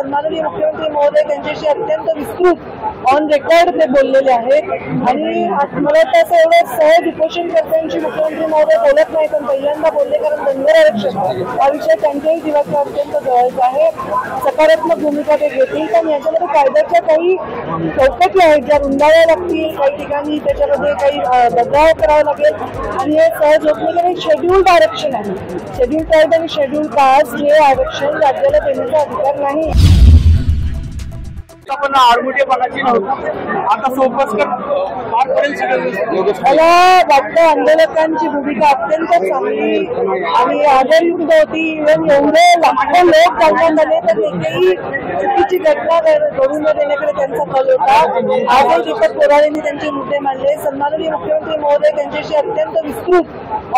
सन्माननीय मुख्यमंत्री महोदय त्यांच्याशी अत्यंत विस्तृत ऑन रेकॉर्ड ते बोललेले आहेत आणि मला वाटतं असं एवढं सहज उपोषणकर्त्यांशी मुख्यमंत्री महोदय बोलत नाही, पण पहिल्यांदा बोलले कारण धनगर आरक्षण हा विषय त्यांच्याही जीवाचा अत्यंत जवळचा आहे. सकारात्मक भूमिका ते घेतील, पण याच्यामध्ये कायद्याच्या काही चौकटी आहेत ज्या रुंदाव्या लागतील, काही ठिकाणी त्याच्यामध्ये काही बदलाव करावा लागेल आणि हे सहज होत नाही कारण शेड्यूल्ड आरक्षण आहे. शेड्यूल ट्राईब आणि शेड्यूल कास्ट हे आरक्षण राज्याला देण्याचा अधिकार नाही. आता मला वाटतं आंदोलकांची भूमिका अत्यंत चांगली आणि आदरयुक्त होती. इव्हन एवढे लाखो लोक जाणण्यात आले तर एकही चुकीची घटना घडून न देण्याकडे त्यांचा कल होता. आजही दीपक कोराळेंनी त्यांचे मुद्दे मांडले. सन्माननीय मुख्यमंत्री महोदय त्यांच्याशी अत्यंत विस्तृत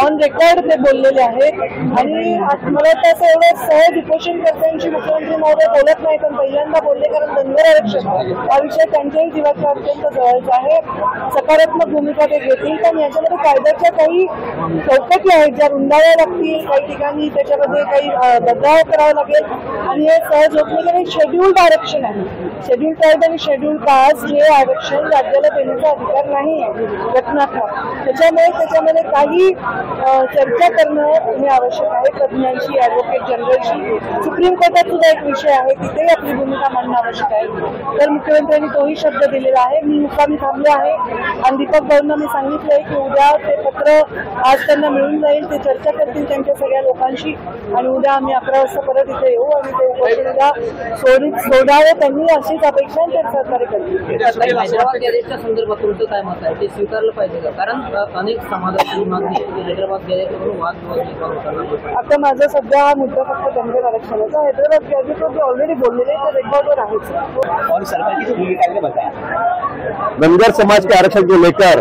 ऑन रेकॉर्ड ते बोललेले आहेत आणि मला वाटतं असं एवढं सहज उपोषणकर्त्यांशी मुख्यमंत्री महोदय बोलत नाही, पण पहिल्यांदा बोलले कारण धनगर आरक्षण हा विषय त्यांच्याही जीवाचा अत्यंत जवळचा आहे. सकारात्मक भूमिका ते घेतील, पण याच्यामध्ये कायद्याच्या काही चौकटी आहेत ज्या रुंदाव्या लागतील, काही ठिकाणी त्याच्यामध्ये काही बदलाव करावा लागेल आणि हे सहज होत नाही कारण शेड्यूल्ड आरक्षण आहे. शेड्यूल ट्राईब आणि शेड्यूल कास्ट हे आरक्षण राज्याला देण्याचा अधिकार नाही आहे घटनात्मक. त्याच्यामध्ये काही चर्चा करणं हे आवश्यक आहे तज्ज्ञांशी, ॲडव्होकेट जनरलशी. सुप्रीम कोर्टात सुद्धा एक विषय आहे, तिथेही आपली भूमिका मांडणं आवश्यक आहे. तर मुख्यमंत्र्यांनी तोही शब्द दिलेला आहे. मी मुक्कामी थांबले आहे आणि दीपक भाऊंना मी सांगितलंय की उद्या ते पत्र आज त्यांना मिळून जाईल, ते चर्चा करतील त्यांच्या सगळ्या लोकांशी आणि उद्या आम्ही 11 वाजता परत इथे येऊ आणि ते उपोषण उद्या सोडावे त्यांनी अशीच अपेक्षा ते सहकार्य करतील. हैदराबाद संदर्भात तुमचं काय मत आहे? ते स्वीकारलं पाहिजे का? कारण अनेक समाजाची मागणी हैदराबाद गॅजेटवरून वाद. आता माझा सध्या हा मुद्दा फक्त धनगर आरक्षणाचा. हैदराबाद गॅजेटवर ऑलरेडी बोललेले ते रेकॉर्डवर आहेच. धनगर समाज के आरक्षण को लेकर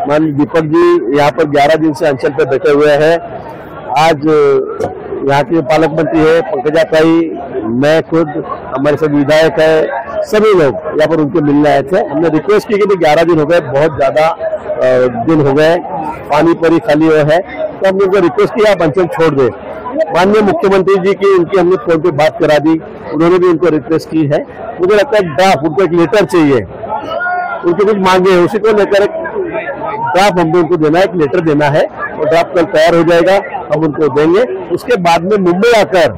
माननीय दीपक जी यहाँ पर 11 दिन से अंचल पर बैठे हुए हैं। आज यहाँ के पालक मंत्री है पंकजा ताई, मैं खुद, हमारे सब विधायक है, सभी लोग यहाँ पर उनके मिलने आए थे। हमने रिक्वेस्ट की कि 11 दिन हो गए, बहुत ज्यादा दिन हो गए, पानी परी खाली हुआ है, तो हमने उनको रिक्वेस्ट किया आप अंचल छोड़ दें। माननीय मुख्यमंत्री जी की उनकी हमने फोन पे बात करा दी, उन्होंने भी उनको रिक्वेस्ट की है। मुझे लगता है ड्राफ्ट, उनको एक लेटर चाहिए, उनकी कुछ मांगे है, उसी को लेकर एक ड्राफ्ट हमको उनको देना है, एक लेटर देना है और ड्राफ्ट कल तैयार हो जाएगा, हम उनको देंगे। उसके बाद में मुंबई आकर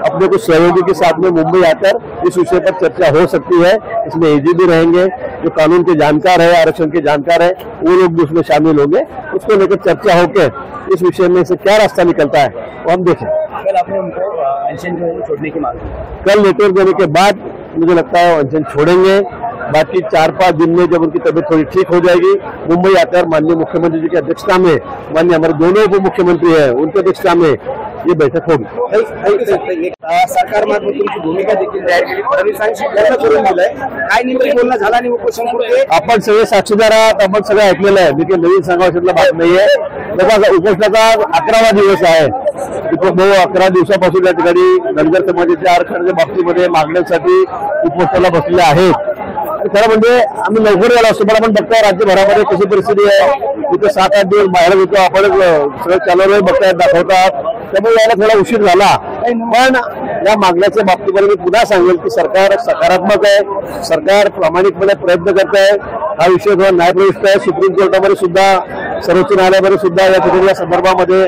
अपने कुछ सहयोगी के साथ में मुंबई आकर इस विषय पर चर्चा हो सकती है। इसमें एजी भी रहेंगे, जो कानून के जानकार है, आरक्षण के जानकार है, वो लोग भी उसमें शामिल होंगे। उसको लेकर चर्चा होकर इस विषय में से क्या रास्ता निकलता है वो हम देखें। कल आपने उनको अनशन छोड़ने की मांग की, कल लेटर देने के बाद मुझे लगता है अनशन छोड़ेंगे। बाकी 4-5 दिन में जब उनकी तबीयत थोड़ी ठीक हो जाएगी, मुंबई आकर माननीय मुख्यमंत्री जी की अध्यक्षता में, माननीय हमारे दोनों उप मुख्यमंत्री हैं उनकी अध्यक्षता में ये बैठक होगी। सरकार मार्फत तुमची भूमिका देखील तयार केली, फडणवीसांशी बोलणं करून दिलंय, काय नेमकी बोलणं झालं आणि उपोषण पुढे? आपण सगळे साक्षीदार आहात, आपण सगळं ऐकलेलं आहे, मी काही नवीन सांगायचं बात नाहीये। बघा, उपोषणाचा 11वा दिवस आहे। दीपक भाऊ 11 दिवसापासून या ठिकाणी धनगर समाजाच्या आरक्षणाच्या बाबतीमध्ये मागण्यांसाठी उपोषणाला बसलेले आहेत। खरं म्हणजे आम्ही लवकर यायला असतो, पण आपण बघताय राज्यभरामध्ये कशी परिस्थिती आहे, तिथे 7-8 दिवस बाहेर होतो, आपण सगळं चालवलंय, बघताय, दाखवतात, त्यामुळे यायला थोडा उशीर झाला। पण या मागण्याच्या बाबतीमध्ये मी पुन्हा सांगेल की सरकार सकारात्मक आहे, सरकार प्रामाणिकपणे प्रयत्न करत आहे। हा विषय थोडा न्यायप्रविष्ट आहे, सुप्रीम कोर्टामध्ये सुद्धा, सर्वोच्च न्यायालयामध्ये सुद्धा या ठिकाणी या संदर्भामध्ये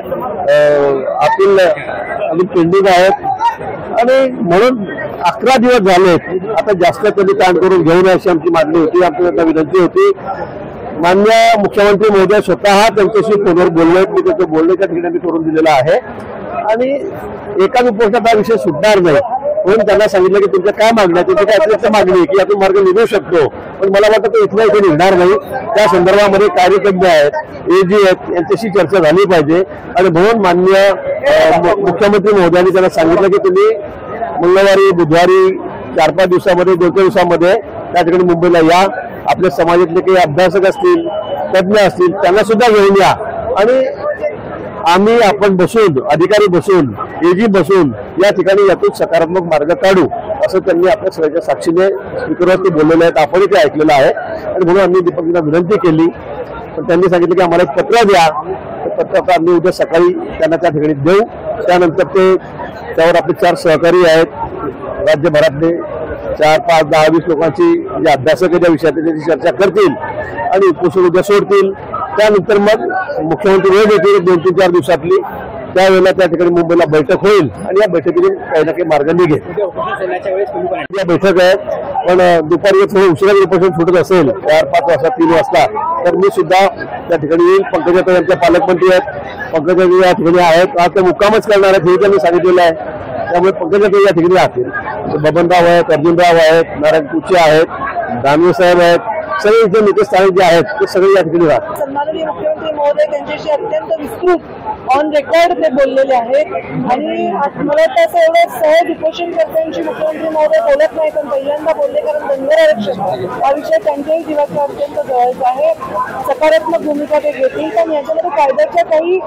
अपील अजून पेंडिंग आहेत आणि म्हणून 11 दिवस झालेत। आता जास्त कधी ताण करून घेऊ नये अशी आमची मागणी होती, आमची विनंती होती। माननीय मुख्यमंत्री महोदय स्वतः त्यांच्याशी फोनवर बोलले, मी त्याचं बोलण्याच्या ठिकाणी करून दिलेला आहे आणि एका उपोषणात हा विषय सुटणार नाही म्हणून त्यांना सांगितलं की तुमच्या काय मागण्या, तुमची काय अतिरिक्त मागणी की यातून मार्ग निघू शकतो, पण मला वाटतं तो इथल्या इथे निघणार नाही। त्या संदर्भामध्ये कार्यतज्ञ आहेत, एजी आहेत, यांच्याशी चर्चा झाली पाहिजे आणि म्हणून माननीय मुख्यमंत्री महोदयांनी त्यांना सांगितलं की तुम्ही मंगळवारी, बुधवारी 4-5 दिवसामध्ये, 2-3 दिवसामध्ये त्या ठिकाणी मुंबईला या, आपल्या समाजातले काही अभ्यासक असतील, तज्ज्ञ असतील, त्यांना सुद्धा घेऊन या आणि आम्ही आपण बसून, अधिकारी बसून, एजी बसून या ठिकाणी यातून सकारात्मक मार्ग काढू असं त्यांनी आपल्या सगळ्याच्या साक्षीने स्पीकरवरती बोललेलं आहे, आपणही ते ऐकलेलं आहे आणि म्हणून आम्ही दीपकजींना विनंती केली, पण त्यांनी सांगितलं की आम्हाला एक पत्र द्या। पत्र आम्ही उद्या सकाळी त्यांना त्या ठिकाणी देऊ। त्यानंतर ते त्यावर आपले 4 सहकारी आहेत, राज्यभरातले 4, 5, 10, 20 लोकांची जे अभ्यासक आहे त्या विषयात त्याची चर्चा करतील आणि उपोषण उद्या सोडतील. त्यानंतर मग मुख्यमंत्री वेळ देतील 2-3, 4 दिवसातली. त्यावेळेला त्या ठिकाणी मुंबईला बैठक होईल आणि या बैठकीतून काही ना काही मार्ग निघेल. या बैठक आहेत पण दुपारी थोडं उशिरा उपोषण सुटत असेल 4-5 वाजता 3 वाजता तर मी सुद्धा त्या ठिकाणी येईल. पंकजाताई यांच्या पालकमंत्री आहेत, पंकजाताई या ठिकाणी आहेत. आज ते मुक्कामच करणार आहेत हे त्यांनी सांगितलेलं आहे. त्यामुळे पंकजाताई या ठिकाणी राहतील. अर्जुनराव आहेत, अर्जुनराव आहेत, नारायण कुचे आहेत, दानवे साहेब आहेत, सगळे इथे नेते स्थानिक जे आहेत ते सगळे या ठिकाणी राहतात. सन्माननीय मुख्यमंत्री महोदय त्यांच्याशी अत्यंत विस्तृत ऑन रेकॉर्ड ते बोललेले आहेत आणि मला असं एवढं सहज उपोषणकर्त्यांशी मुख्यमंत्री महोदय बोलत नाही पण पहिल्यांदा बोलले कारण धनगर आरक्षण हा विषय त्यांच्याही जीवाचा अत्यंत जवळचा आहे. सकारात्मक भूमिका ते घेतील पण याच्यामध्ये कायद्याच्या काही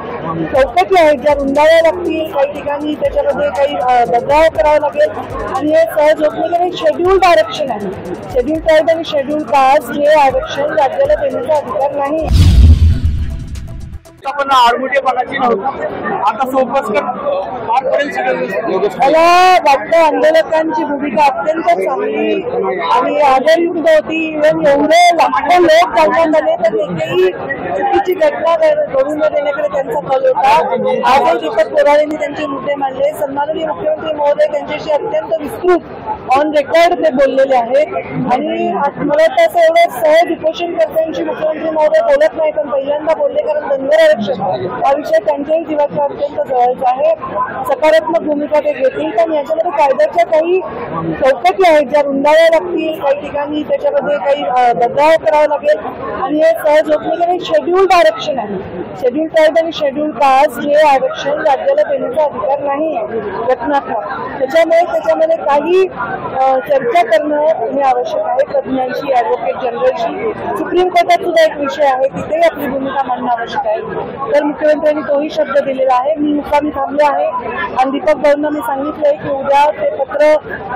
चौकटी आहेत ज्या रुंदाव्या लागतील. काही ठिकाणी त्याच्यामध्ये काही बदलाव करावा लागेल आणि हे सहज होत नाही कारण शेड्यूल्ड आरक्षण आहे. शेड्यूल ट्राईब आणि शेड्यूल कास्ट हे आरक्षण राज्याला देण्याचा अधिकार नाही. आपण आडमुठेपणाची नव्हतं आता सोपच मला वाटतं आंदोलकांची भूमिका अत्यंत चांगली आणि आदरयुक्त होती. इव्हन एवढे लाखो लोक चालण्यात आले तर एकही चुकीची घटना घडू न देण्याकडे त्यांचा कल होता. आजही दीपक कोराळेंनी त्यांचे मुद्दे मांडले. सन्माननीय मुख्यमंत्री महोदय त्यांच्याशी अत्यंत विस्तृत ऑन रेकॉर्ड ते बोललेले आहेत आणि मला असं एवढं सहज उपोषणकर्त्यांशी मुख्यमंत्री महोदय बोलत नाही पण पहिल्यांदा बोलले कारण धनगर आरक्षण हा विषय त्यांच्याही जीवाचा अत्यंत जवळचा आहे. सकारात्मक भूमिका ते घेतील पण याच्यामध्ये कायद्याच्या काही चौकटी आहेत ज्या रुंदाव्या लागतील. काही ठिकाणी त्याच्यामध्ये काही बदलाव करावा लागेल आणि हे सहज होत नाही कारण शेड्यूल्ड आरक्षण आहे. शेड्यूल ट्राईब आणि शेड्यूल कास्ट हे आरक्षण राज्याला देण्याचा अधिकार नाही घटनात्मक. त्याच्यामध्ये काही चर्चा करणं हे आवश्यक आहे तज्ज्ञांशी, ॲडव्होकेट जनरलशी. सुप्रीम कोर्टात सुद्धा एक विषय आहे तिथेही आपली भूमिका मांडणं आवश्यक आहे. तर मुख्यमंत्र्यांनी तोही शब्द दिलेला आहे. मी मुक्कामी थांबले आहे आणि दीपक भाऊंना मी सांगितलंय की उद्या ते पत्र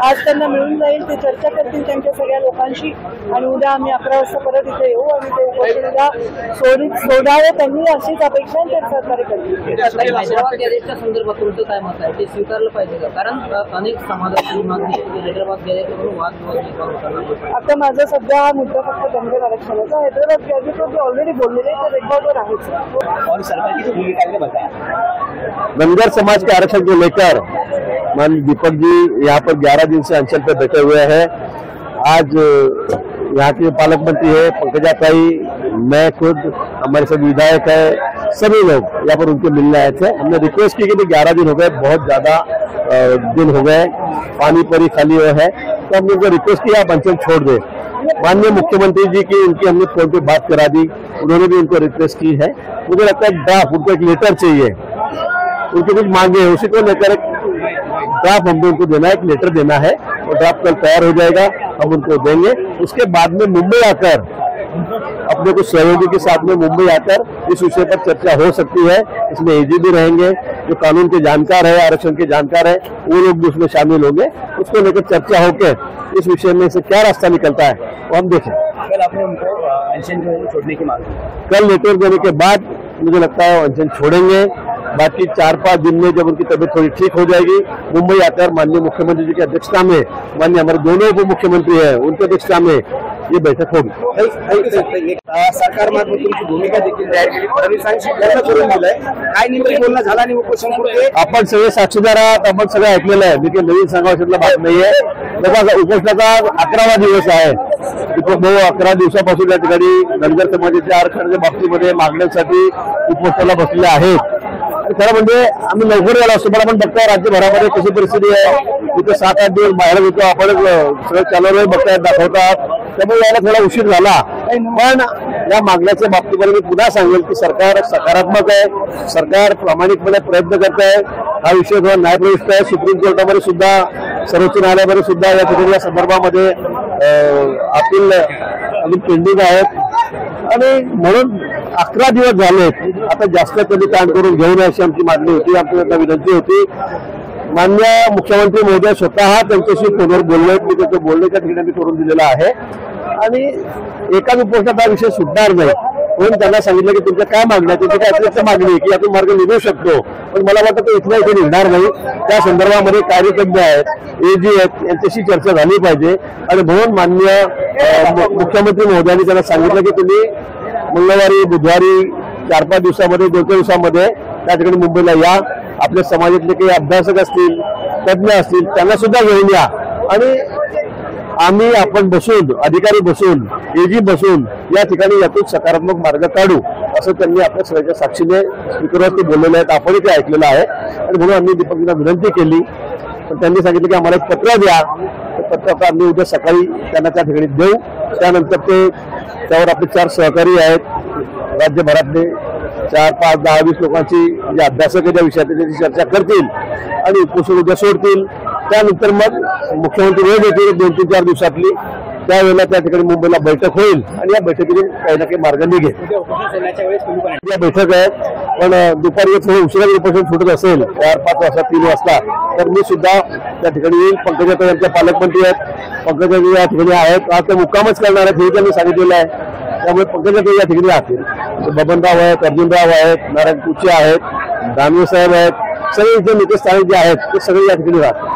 आज त्यांना मिळून जाईल. ते चर्चा करतील त्यांच्या सगळ्या लोकांशी आणि उद्या आम्ही 11 वाजता परत इथे येऊ आणि ते उपोषण उद्या सोडावं त्यांनी अशीच अपेक्षा ते सहकार्य करतील. हैदराबाद गॅरेजच्या संदर्भात तुमचं काय मत आहे ते स्वीकारलं पाहिजे का? कारण अनेक समाजाची मागणी हैदराबाद गॅरेज करून वाद आता माझा सध्या हा मुद्दा फक्त धनगर आरक्षणाचा. हैदराबाद गॅरेजवर ऑलरेडी बोललेले ते रेकॉर्डवर आहेच. और सरकार की भूमिका ने बताया धनगर समाज के आरक्षण को लेकर मान दीपक जी यहाँ पर 11 दिन से अंचल पे बैठे हुए हैं. आज यहाँ के पालक मंत्री है पंकजाताई, मैं खुद, हमारे सब विधायक है, सभी लोग यहाँ पर उनके मिलने आए थे. हमने रिक्वेस्ट की कि 11 दिन हो गए, बहुत ज्यादा दिन हो गए, पानी परी खाली हुए है तो हमने उनको रिक्वेस्ट किया आप अंचल छोड़ दे. माननीय मुख्यमंत्री जी की उनकी हमने फोन पे बात करा दी, उन्होंने भी उनको रिक्वेस्ट की है. मुझे लगता है ड्राफ्ट उनको एक लेटर चाहिए, उनकी कुछ मांगे है उसी को लेकर एक ड्राफ्ट हमको उनको देना है, एक लेटर देना है और ड्राफ्ट कल तैयार हो जाएगा, हम उनको देंगे. उसके बाद में मुंबई आकर अपने कुछ सहयोगी के साथ में मुंबई आकर इस विषय पर चर्चा हो सकती है. इसमें एजी भी रहेंगे, जो कानून के जानकार है, आरक्षण के जानकार है, वो लोग भी उसमें शामिल होंगे. उसको लेकर चर्चा होकर इस विषय में से क्या रास्ता निकलता है वो हम देखें. कल आपने उनको अनशन छोड़ने की मांग की, कल लेटर देने के बाद मुझे लगता है अनशन छोड़ेंगे. बाकी 4-5 दिन में जब उनकी तबीयत थोड़ी ठीक हो जाएगी मुंबई आकर माननीय मुख्यमंत्री जी की अध्यक्षता में, माननीय हमारे दोनों उप मुख्यमंत्री हैं उनकी अध्यक्षता में ये बैठक होगी. सरकार मार्फत तुमची भूमिका देखील जाहीर केली. फडणवीसांशी लग्न करून दिलंय, काय नेमकं बोलणं झालं आणि उपोषण पुढे आपण सगळे साक्षीदार आहात, आपण सगळं ऐकलेलं आहे. मी काही नवीन सांगावं बात नाहीये. बघा उपोषणाचा 11वा दिवस आहे. दीपक भाऊ 11 दिवसापासून या ठिकाणी धनगर समाजाच्या आरक्षणाच्या बाबतीमध्ये मागण्यांसाठी उपोषणाला बसलेले आहेत. खरं म्हणजे आम्ही लवकर गेलो असतो पण आपण बघताय राज्यभरामध्ये कशी परिस्थिती आहे. इथे 7-8 दिवस बाहेर होतो आपण, सगळं चालवलं बघतायत, दाखवतात, त्यामुळे यायला थोडा उशीर झाला. पण या मागण्याच्या बाबतीमध्ये मी पुन्हा सांगेल की सरकार सकारात्मक आहे, सरकार प्रामाणिकपणे प्रयत्न करत आहे. हा विषय थोडा न्यायप्रविष्ट आहे. सुप्रीम कोर्टामध्ये सुद्धा, सर्वोच्च न्यायालयामध्ये सुद्धा या ठिकाणी या संदर्भामध्ये अपील अजून पेंडिंग आहेत आणि म्हणून 11 दिवस झालेत. आता जास्त कधी ताण करून घेऊ नये अशी आमची मागणी होती, आमची विनंती होती. माननीय मुख्यमंत्री महोदय स्वतः त्यांच्याशी फोनवर बोलले, मी त्याचं बोलण्याच्या ठिकाणी करून दिलेला आहे आणि एकाच उपोषणात हा विषय सुटणार नाही. म्हणून त्यांना सांगितलं की तुमच्या काय मागण्या, तुमची काय अतिरिक्त मागणी आहे की यातून मार्ग निघू शकतो, पण मला वाटतं तो इथल्या इथे निघणार नाही. त्या संदर्भामध्ये कार्यतज्ञ आहेत, एजी आहेत, यांच्याशी चर्चा झाली पाहिजे. आणि म्हणून माननीय मुख्यमंत्री महोदयांनी त्यांना सांगितलं की तुम्ही मंगळवारी बुधवारी 4-5 दिवसामध्ये 2-3 दिवसामध्ये त्या ठिकाणी मुंबईला या. आपल्या समाजातले काही अभ्यासक असतील, तज्ज्ञ असतील, त्यांना सुद्धा घेऊन या आणि आपण बसून, अधिकारी बसून, एजी बसून या ठिकाणी यातून सकारात्मक मार्ग काढू, असं त्यांनी आपल्या सगळ्याच्या साक्षीने स्पीकरवरती बोललेले आहेत. आपणही ते ऐकलेलं आहे. आणि म्हणून आम्ही दीपकजींना विनंती केली, पण त्यांनी सांगितलं की आम्हाला एक पत्र द्या. पत्र आम्ही उद्या सकाळी त्यांना त्या ठिकाणी देऊ. त्यानंतर त्यावर आपले 4 सहकारी आहेत राज्यभरातले, 4, 5, 10, 20 लोकांची जे अभ्यासक आहे त्या विषयात त्याची चर्चा करतील आणि उपोषण उद्या सोडतील. त्यानंतर मग मुख्यमंत्री वेळ देतील 2-3-4 दिवसातली, त्यावेळेला त्या ठिकाणी मुंबईला बैठक होईल आणि या बैठकीतून काही ना काही मार्ग निघेल. या बैठक आहेत, पण दुपारी थोडं उशिरा उपोषण सुटत असेल 4-5 वाजता 3 वाजता तर मी सुद्धा त्या ठिकाणी येईल. पंकजाताई आमच्या पालकमंत्री आहेत, पंकजाताई या ठिकाणी आहेत. आज ते मुक्कामच करणार आहेत हे त्यांनी सांगितलेलं आहे. त्यामुळे पंकजाताई या ठिकाणी राहतील. बबनराव आहेत, अर्जुनराव आहेत, नारायण कुचे आहेत, दानवे साहेब आहेत, सगळे इथे नेते स्थानिक जे आहेत ते सगळे या ठिकाणी राहतात.